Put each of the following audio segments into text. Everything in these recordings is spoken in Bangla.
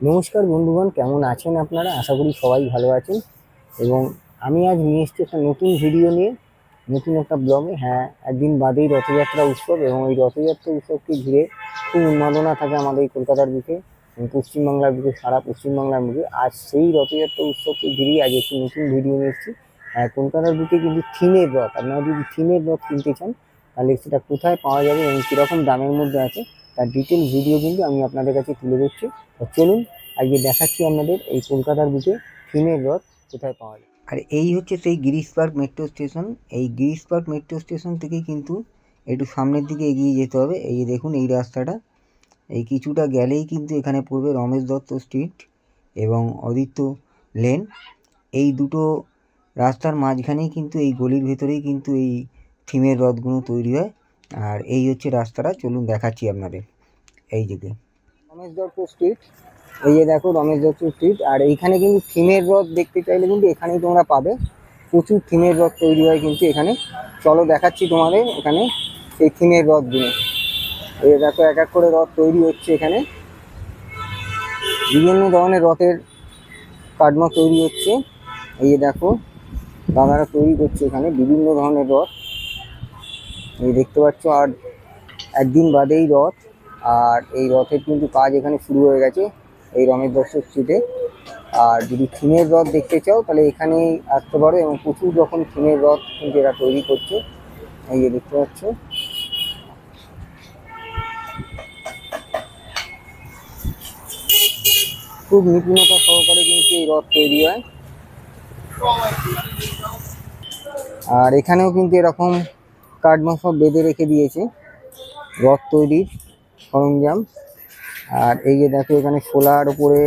নমস্কার বন্ধুগণ, কেমন আছেন আপনারা? আশা করি সবাই ভালো আছেন। এবং আমি আজ নিয়ে এসেছি একটা নতুন ভিডিও নিয়ে, নতুন একটা ব্লগে। হ্যাঁ, একদিন বাদেই রথযাত্রা উৎসব, এবং এই রথযাত্রা উৎসবকে ঘিরে খুব উন্মাদনা থাকে আমাদের এই কলকাতার বুকে, পশ্চিমবাংলার বুকে, সারা পশ্চিমবাংলার বুকে। আজ সেই রথযাত্রা উৎসবকে ঘিরেই আজ একটি নতুন ভিডিও নিয়ে এসেছি। কলকাতার বুকে কিন্তু থিমের রথ, আপনারা যদি থিমের রথ কিনতে চান তাহলে সেটা কোথায় পাওয়া যাবে এবং কীরকম দামের মধ্যে আছে তার ডিটেল ভিডিও কিন্তু আমি আপনাদের কাছে তুলে ধরছি। চলুন আজকে দেখাচ্ছি আপনাদের এই কলকাতার বুকে থিমের রথ কোথায় পাওয়া যায়। আর এই হচ্ছে সেই গিরিশ পার্ক মেট্রো স্টেশন। এই গিরিশ পার্ক মেট্রো স্টেশন থেকেই কিন্তু একটু সামনের দিকে এগিয়ে যেতে হবে। এই যে দেখুন এই রাস্তাটা, এই কিছুটা গেলেই কিন্তু এখানে পড়বে রমেশ দত্ত স্ট্রিট এবং অদিত্য লেন। এই দুটো রাস্তার মাঝখানেই কিন্তু, এই গলির ভেতরেই কিন্তু এই থিমের রথগুলো তৈরি হয়। আর এই হচ্ছে রাস্তাটা, চলুন দেখাচ্ছি আপনাদের। এই যে রমেশ দত্ত স্ট্রিট, এই যে দেখো রমেশ দত্ত স্ট্রিট। আর এইখানে কিন্তু থিমের রথ দেখতে চাইলে কিন্তু এখানেই তোমরা পাবে। প্রচুর থিমের রথ তৈরি হয় কিন্তু এখানে। চলো দেখাচ্ছি তোমাদের এখানে এই থিমের রথগুলো। এই দেখো এক এক করে রথ তৈরি হচ্ছে এখানে, বিভিন্ন ধরনের রথের কাঠামো তৈরি হচ্ছে। এই যে দেখো দাদারা তৈরি করছে এখানে বিভিন্ন ধরনের রথ, এই দেখতে পাচ্ছ। আর একদিন বাদেই রথ, আর এই রথের কিন্তু কাজ এখানে শুরু হয়ে গেছে এই রমেশ দত্ত স্ট্রিটে। আর যদি থিমের রথ দেখতে চাও তাহলে এখানেই আসতে পারো, এবং প্রচুর রকম থিমের রথ কিন্তু এরা তৈরি করছে। এই যে দেখতে পাচ্ছ, খুব নিপুণতা সহকারে কিন্তু এই রথ তৈরি হয়। আর এখানেও কিন্তু এরকম কাঠমা সব বেঁধে রেখে দিয়েছে রথ তৈরির সরঞ্জাম। আর এই যে দেখো এখানে শোলার ওপরে,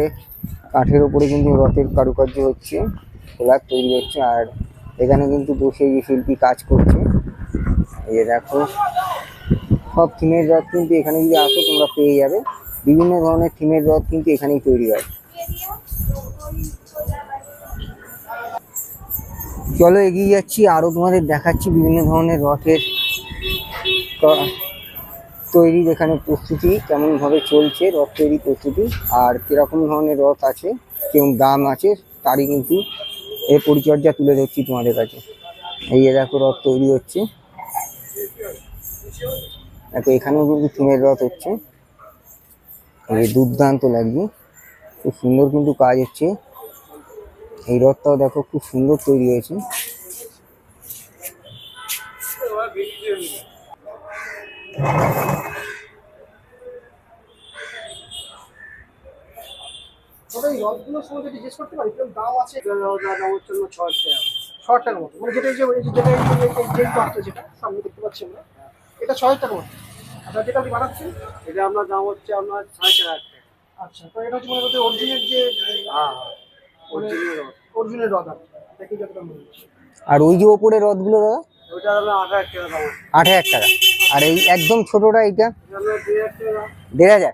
কাঠের ওপরে কিন্তু রথের কারুকার্য হচ্ছে, শোলার তৈরি হচ্ছে। আর এখানে কিন্তু বসে এই শিল্পী কাজ করছে। এই যে দেখো সব থিমের রথ কিন্তু এখানে যদি আসো তোমরা পেয়ে যাবে। বিভিন্ন ধরনের থিমের রথ কিন্তু এখানেই তৈরি হয়। চলো এগিয়ে যাচ্ছি, আরো তোমাদের দেখাচ্ছি বিভিন্ন ধরনের রথের তৈরি, যেখানে প্রস্তুতি কেমন ভাবে চলছে রথ তৈরি প্রস্তুতি, আর কিরকম ধরনের রথ আছে, কেমন দাম আছে, তারই কিন্তু এই পরিচর্যা তুলে ধরছি তোমাদের কাছে। এই দেখো রথ তৈরি হচ্ছে, দেখো এখানেও কিন্তু থিমের রথ হচ্ছে। এই দুর্দান্ত লাগবে, খুব সুন্দর কিন্তু কাজ হচ্ছে। এই রথটাও দেখো খুব সুন্দর তৈরি হয়েছে। রথগুলোর সময় যদি জিজ্ঞেস করতে পারি দাম আছে, দাম হচ্ছে 6 টাকার মতো, মানে যেটা যেটা সামনে দেখতে পাচ্ছি আমরা, এটা 6 টাকার মতো। আপনার যেটা আপনি বানাচ্ছেন এটা আপনার দাম হচ্ছে আপনার 4.5 টাকা। আচ্ছা, তো এটা হচ্ছে মানে অরিজিনাল যে অরিজিনাল রথ আছে, দেখি যতটা মনে হচ্ছে। আর ওই যে ওপরে রথগুলো দাদা, ওইটা আপনার 8,000 টাকা দাম। 8,000 টাকা। আর এই একদম ছোটটা এইটা 1,500 টাকা।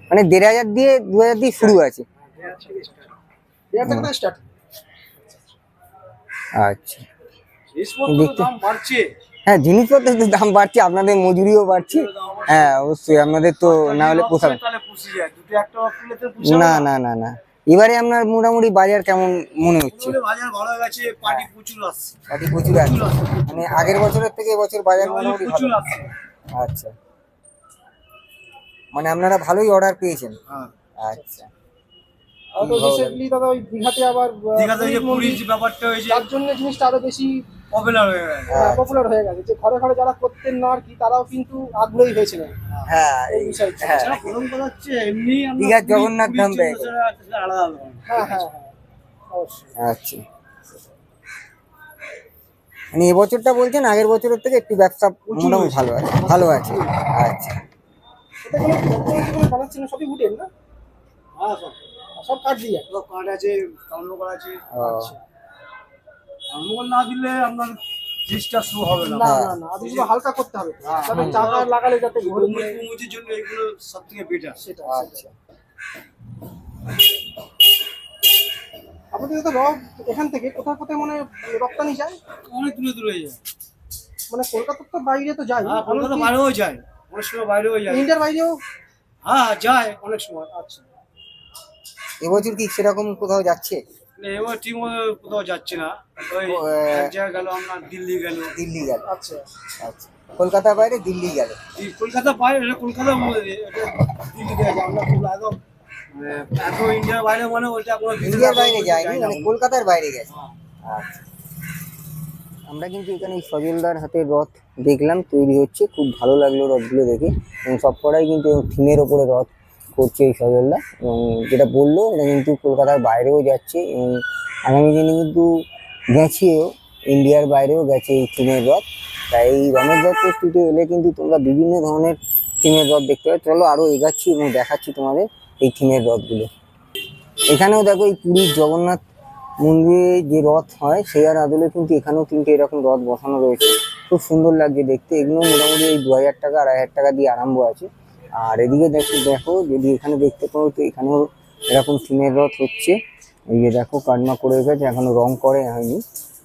মানে 1,500 দিয়ে 2,000 দিয়ে শুরু আছে। আচ্ছা, হ্যাঁ জিনিসপত্রের দাম বাড়ছে, আপনাদের মজুরিও বাড়ছে। হ্যাঁ অবশ্যই, আপনাদের তো না হলে পোষাবে না। না না না, এবারে আপনার মোটামুটি বাজার কেমন মনে হচ্ছে? বাজার ভালো হয়ে গেছে, পার্টি প্রচুর আসছে। পার্টি প্রচুর আসছে, মানে আগের বছরের থেকে এবছর বাজার মোটামুটি ভালো। আচ্ছা, মানে আপনারা ভালোই অর্ডার পেয়েছেন। হ্যাঁ। আচ্ছা, আর তো রিসেন্টলি দাদা ওই দীঘাতে আবার দীঘাতে যে পুরীর যে ব্যাপারটা হয়েছে তার জন্য জিনিসটা আরো বেশি পপুলার হয়ে গেছে। পপুলার হয়ে গেছে, যে ঘরে ঘরে যারা করতেন না আর কি, তারাও কিন্তু আগ্রহী হয়েছিলেন হ্যাঁ এই বিষয়টা। হ্যাঁ এছাড়া প্রথম কথা হচ্ছে এমনি আমরা দীঘার পুরী- জগন্নাথ পুরীর ধাম জন্য ব্যয় সেটা একটা আলাদা ব্যাপার। হ্যাঁ হ্যাঁ হ্যাঁ অবশ্যই। আচ্ছা, মানে এবছরটা বলছেন আগের বছরের থেকে একটু ব্যবসা মোটামুটি ভালো আছে, ভালো আছে। আচ্ছা, এটা কোনো বানাচ্ছেন না, সবই উঠেন না, হ্যাঁ সব সব কাঠ দিয়ে। সব কাঠ আছে, কর্মকার আছে। ও, কর্মকার না দিলে আপনার জিনিসটা শো হবে না। না না না, আদিগুলো হালকা করতে হবে, যাতে চাকা লাগালে যাতে ঘুরে ঘুরে মুচির জন্য এগুলো সব থেকে বেটার। সেটা। আচ্ছা। আমাদের তো রব এখান থেকে কোথায় কোথায় মানে রপ্তানি যায়, অনেক দূরে দূরে যায়। মানে কলকাতার তো বাইরে তো যায়, হ্যাঁ কলকাতা বাইরেও যায়, অনেক সময় বাইরেও যায়। ইন্ডিয়ার বাইরেও। হ্যাঁ যায় অনেক সময়। আচ্ছা, এবছর কি সেরকম কোথাও যাচ্ছে? এবার ঠিক মতো কোথাও যাচ্ছে না, ওই এক জায়গায় গেল আপনার দিল্লি গেল। দিল্লি গেল। আচ্ছা আচ্ছা, কলকাতার বাইরে দিল্লি গেল। এই কলকাতা বাইরে, এটা কলকাতার মধ্যে, এটা দিল্লিতে আছে। আমরা খুব একদম এত ইন্ডিয়ার বাইরে মানে ওইটা কোনো ইন্ডিয়ার বাইরে যায়নি, মানে কলকাতার বাইরে গেছে। আচ্ছা, আমরা কিন্তু এখানে এই সজলদার হাতে রথ দেখলাম তৈরি হচ্ছে, খুব ভালো লাগলো রথগুলো দেখে, এবং সবকটাই কিন্তু থিমের ওপরে রথ করছে এই সজলদা, এবং যেটা বললো এটা কিন্তু কলকাতার বাইরেও যাচ্ছে, এবং আগামী দিনে কিন্তু গেছেও, ইন্ডিয়ার বাইরেও গেছে এই থিমের রথ। তাই এই রমেশ দত্ত স্ট্রিটে এলে কিন্তু তোমরা বিভিন্ন ধরনের থিমের রথ দেখতে পাবে। চলো আরও এগাচ্ছি এবং দেখাচ্ছি তোমাদের এই থিমের রথগুলো। এখানেও দেখো এই পুরীর জগন্নাথ মন্দিরে যে রথ হয় সেই আর আদলে কিন্তু এখানেও তিনটে এরকম রথ বসানো রয়েছে, খুব সুন্দর লাগছে দেখতে। এগুলো মোটামুটি এই 2000 টাকা 2500 টাকা দিয়ে আরম্ভ আছে। আর এদিকে দেখো যদি এখানে দেখতে পাও তো এখানেও এরকম থিমের রথ হচ্ছে। এই যে দেখো কাটমা করে গেছে, এখনো রং করে হয়নি,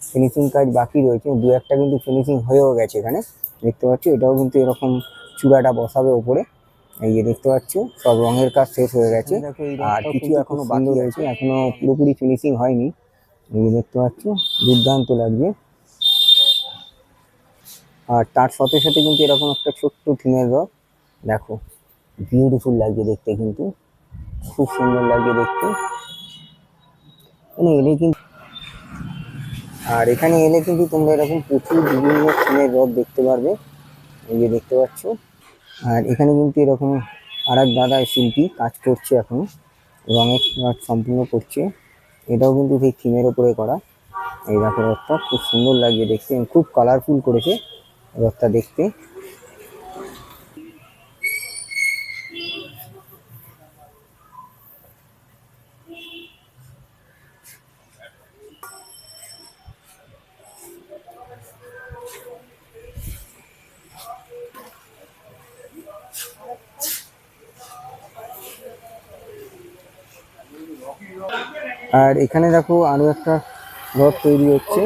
ফিনিশিং কাজ বাকি রয়েছে, দু একটা কিন্তু ফিনিশিং হয়েও গেছে। এখানে দেখতে পাচ্ছ এটাও কিন্তু এরকম চূড়াটা বসাবে ওপরে। এই যে দেখতে পাচ্ছ সব রঙের কাজ শেষ হয়ে গেছে, আর কিছু এখনো বাকি রয়েছে, এখনো পুরোপুরি ফিনিশিং হয়নি। এই যে দেখতে পাচ্ছ দুর্দান্ত লাগছে। আর তার সাথে সাথে কিন্তু এরকম একটা ছোট্ট থিমের রথ দেখো, বিউটিফুল লাগছে দেখতে, কিন্তু খুব সুন্দর লাগছে দেখতে। এখানে এলে কিন্তু এখানে এলে কিন্তু তোমরা এরকম প্রচুর বিভিন্ন থিমের রথ দেখতে পারবে। এই যে দেখতে পাচ্ছ, আর এখানে কিন্তু এরকম আর এক দাদা শিল্পী কাজ করছে, এখনো রঙের কাজ সম্পূর্ণ করছে। এটাও কিন্তু সেই থিমের ওপরে করা। এই দেখো রথটা খুব সুন্দর লাগছে দেখতে, খুব কালারফুল করেছে রথটা দেখতে। আর এখানে দেখো আরো একটা রথ তৈরি হচ্ছে,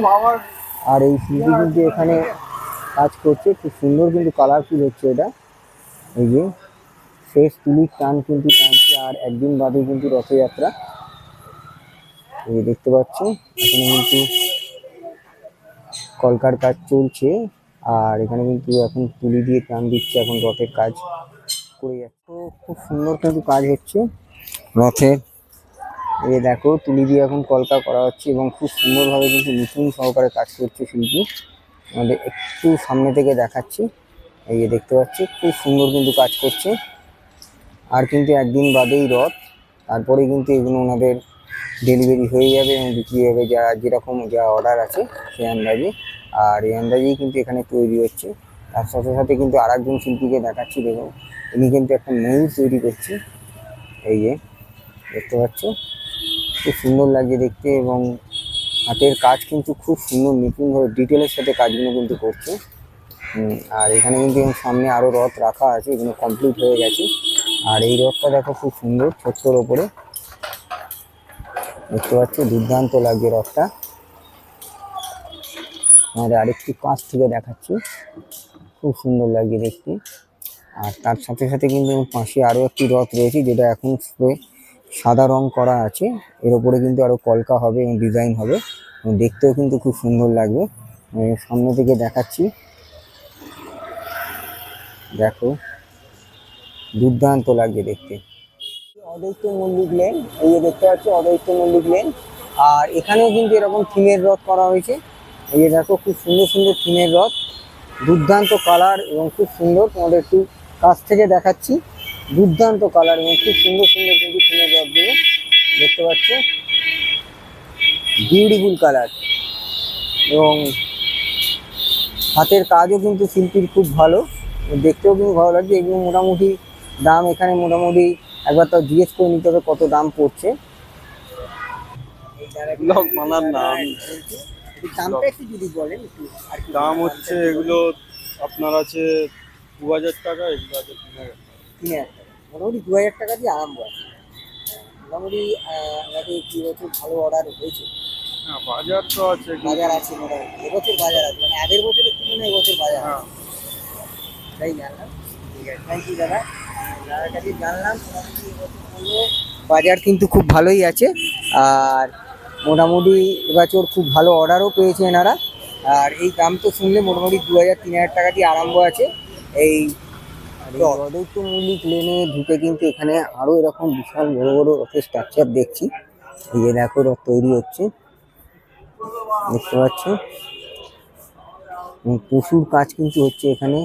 আর এই শিল্পী কিন্তু এখানে কাজ করছে, খুব সুন্দর কিন্তু কালারফুল হচ্ছে এটা। এই যে শেষ তুলির টান কিন্তু টানছে, আর একদিন বাদে কিন্তু রথযাত্রা। এই দেখতে পাচ্ছ এখানে কিন্তু কলকার কাজ চলছে, আর এখানে কিন্তু এখন তুলি দিয়ে টান দিচ্ছে, এখন রথের কাজ করে যাচ্ছে। তো খুব সুন্দর কিন্তু কাজ হচ্ছে রথের। এই দেখো তুলি দিয়ে এখন কলকা করা হচ্ছে, এবং খুব সুন্দরভাবে কিন্তু নিপুণ সহকারে কাজ করছে শিল্পী। আমাদের একটু সামনে থেকে দেখাচ্ছি, এই যে দেখতে পাচ্ছি খুব সুন্দর কিন্তু কাজ করছে। আর কিন্তু একদিন বাদেই রথ, তারপরে কিন্তু এগুলো ওনাদের ডেলিভারি হয়ে যাবে এবং বিক্রি হবে, যা যেরকম যা অর্ডার আছে সেই আন্দাজে। আর এই আন্দাজেই কিন্তু এখানে তৈরি হচ্ছে। তার সাথে সাথে কিন্তু আর একজন শিল্পীকে দেখাচ্ছি, দেখুন ইনি কিন্তু একটা ময়ূর তৈরি করছে। এই যে দেখতে পাচ্ছ খুব সুন্দর লাগছে দেখতে, এবং হাতের কাজ কিন্তু খুব সুন্দর নিপুণভাবে ডিটেলের সাথে কাজগুলো কিন্তু করছে। আর এখানে কিন্তু সামনে আরো রথ রাখা আছে, এগুলো কমপ্লিট হয়ে গেছে। আর এই রথটা দেখো খুব সুন্দর, ছোট্টর ওপরে দেখতে পাচ্ছ, দুর্দান্ত লাগছে রথটা। আমাদের আরেকটি কাছ থেকে দেখাচ্ছি, খুব সুন্দর লাগছে দেখতে। আর তার সাথে সাথে কিন্তু পাশে আরো একটি রথ রয়েছে, যেটা এখন সাদা রং করা আছে, এর উপরে কিন্তু আরো কলকা হবে এবং ডিজাইন হবে, এবং দেখতেও কিন্তু খুব সুন্দর লাগবে। সামনে থেকে দেখাচ্ছি, দেখো দুর্দান্ত লাগছে দেখতে। অদ্বৈত মল্লিক লেন, এই যে দেখতে পাচ্ছি অদ্বৈত মল্লিক লেন। আর এখানেও কিন্তু এরকম থিমের রথ করা হয়েছে। এই যে দেখো খুব সুন্দর সুন্দর থিমের রথ, দুর্দান্ত কালার এবং খুব সুন্দর। তোমাদের একটু কাছ থেকে দেখাচ্ছি, দুর্দান্ত কালার এবং খুব সুন্দর সুন্দর কিন্তু থিমের রথগুলো দেখতে পাচ্ছ, বিউটিফুল কালার। এবং হাতের কাজও কিন্তু শিল্পীর খুব ভালো, দেখতেও কিন্তু ভালো লাগছে। এগুলো মোটামুটি দাম এখানে মোটামুটি একবার তো জিজ্ঞেস করে নিতে হবে কত দাম পড়ছে। ব্লগ বানার নাম দামটা একটু যদি বলেন একটু আর কি। দাম হচ্ছে এগুলো আপনার আছে 2000 টাকা, এগুলো আছে 3000 টাকা। 3000 টাকা, মোটামুটি 2000 টাকা দিয়ে আরম্ভ আছে। মোটামুটি আমাদের কি বছর ভালো অর্ডার হয়েছে, হ্যাঁ বাজার তো আছে বাজার আছে মোটামুটি এবছর বাজার আছে, মানে আগের বছরের তুলনায় এবছর বাজার আছে। হ্যাঁ। তাই জানলাম, ঠিক আছে, থ্যাংক ইউ দাদা। দাদার কাছে জানলাম মোটামুটি এবছর হলো বাজার কিন্তু খুব ভালোই আছে। আর মোটামুটি এবছর খুব ভালো অর্ডারও পেয়েছে এনারা। আর এই দাম তো শুনলে মোটামুটি 2000-3000 টাকা দিয়ে আরম্ভ আছে এই অদ্বৈত মল্লিক লেনে ঢুকে। কিন্তু এখানে আরো এরকম বিশাল বড় বড় রথের স্ট্রাকচার দেখছি। এই যে দেখো রথ তৈরি হচ্ছে, দেখতে পাচ্ছ, প্রচুর কাজ কিন্তু হচ্ছে এখানে,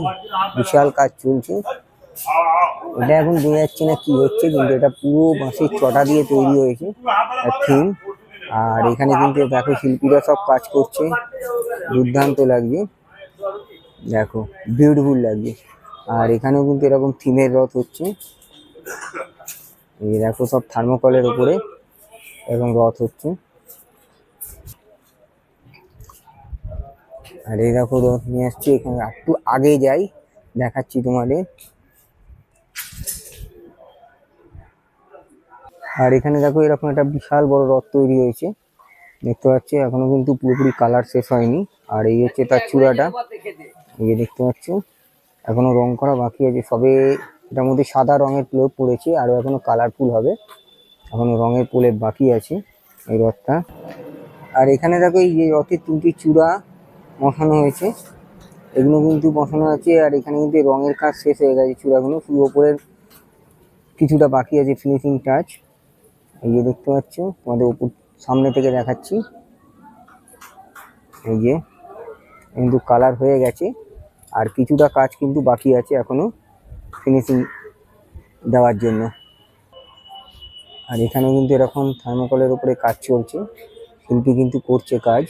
বিশাল কাজ চলছে। এটা এখন বোঝা যাচ্ছে না কি হচ্ছে, কিন্তু এটা পুরো বাঁশের চটা দিয়ে তৈরি হয়েছে থিম। আর এখানে কিন্তু দেখো শিল্পীরা সব কাজ করছে, দুর্দান্ত লাগছে, দেখো বিউটিফুল লাগছে। আর এখানেও কিন্তু এরকম থিমের রথ হচ্ছে। এই দেখো সব থার্মোকলের উপরে এরকম রথ হচ্ছে। আর এই দেখো রথ নিয়ে আসছি, এখানে একটু আগে যাই দেখাচ্ছি তোমাদের। আর এখানে দেখো এরকম একটা বিশাল বড় রথ তৈরি হয়েছে, দেখতে পাচ্ছি, এখনো কিন্তু পুরোপুরি কালার শেষ হয়নি। আর এই হচ্ছে তার চূড়াটা, এই যে দেখতে পাচ্ছ, এখনো রং করা বাকি আছে, সবে এটার মধ্যে সাদা রঙের প্রলেপ পড়েছে, আরো এখনো কালারফুল হবে, এখনো রঙের প্রলেপ বাকি আছে এই রথটা। আর এখানে দেখো এই যে রথের 3টি চূড়া বসানো হয়েছে, এগুলো কিন্তু বসানো আছে। আর এখানে কিন্তু রঙের কাজ শেষ হয়ে গেছে, চূড়াগুলো শুধু ওপরের কিছুটা বাকি আছে, ফিনিশিং টাচ। এই যে দেখতে পাচ্ছ, তোমাদের উপর সামনে থেকে দেখাচ্ছি, এই যে কিন্তু কালার হয়ে গেছে, আর কিছুটা কাজ কিন্তু বাকি আছে এখনো ফিনিশিং দেওয়ার জন্য। আর এখানে কিন্তু এরকম থার্মোকলের উপরে কাজ চলছে, শিল্পী কিন্তু করছে কাজ,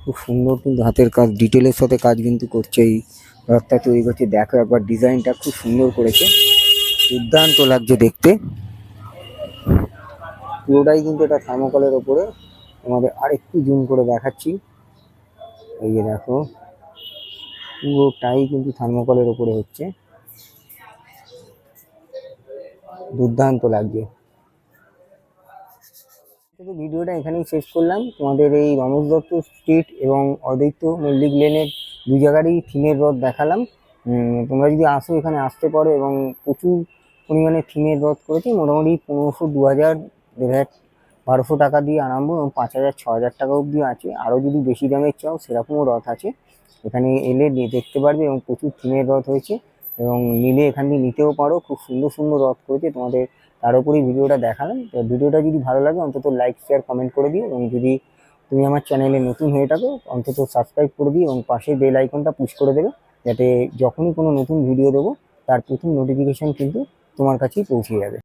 খুব সুন্দর কিন্তু হাতের কাজ, ডিটেলের সাথে কাজ কিন্তু করছে, এই রথটা তৈরি করছে। দেখো একবার ডিজাইনটা খুব সুন্দর করেছে, দুর্দান্ত লাগছে দেখতে। পুরোটাই কিন্তু এটা থার্মোকলের ওপরে, তোমাদের আরেকটু জুম করে দেখাচ্ছি, এই যে দেখো পুরোটাই কিন্তু থার্মোকলের ওপরে হচ্ছে, দুর্দান্ত লাগছে। ভিডিওটা এখানেই শেষ করলাম। তোমাদের এই রমেশ দত্ত স্ট্রিট এবং অদ্বৈত মল্লিক লেনের দুই জায়গারই থিমের রথ দেখালাম। তোমরা যদি আসো এখানে আসতে পারো, এবং প্রচুর পরিমাণে থিমের রথ করেছি, মোটামুটি 1500, 2000, 1500, 1200 টাকা দিয়ে আরম্ভ, এবং 5000, 6000 টাকা অবধি আছে। আরও যদি বেশি দামের চাও সেরকমও রথ আছে, এখানে এলে দেখতে পারবে। এবং প্রচুর থিমের রথ হয়েছে, এবং নিলে এখান থেকে নিতেও পারো, খুব সুন্দর সুন্দর রথ করেছে তোমাদের। তার উপরেই ভিডিওটা দেখালাম। তো ভিডিওটা যদি ভালো লাগে অন্তত লাইক, শেয়ার, কমেন্ট করে দিও। এবং যদি তুমি আমার চ্যানেলে নতুন হয়ে থাকো অন্তত সাবস্ক্রাইব করে দিও, এবং পাশে বেল আইকনটা পুশ করে দেবে, যাতে যখনই কোনো নতুন ভিডিও দেবো তার প্রথম নোটিফিকেশন কিন্তু তোমার কাছেই পৌঁছে যাবে।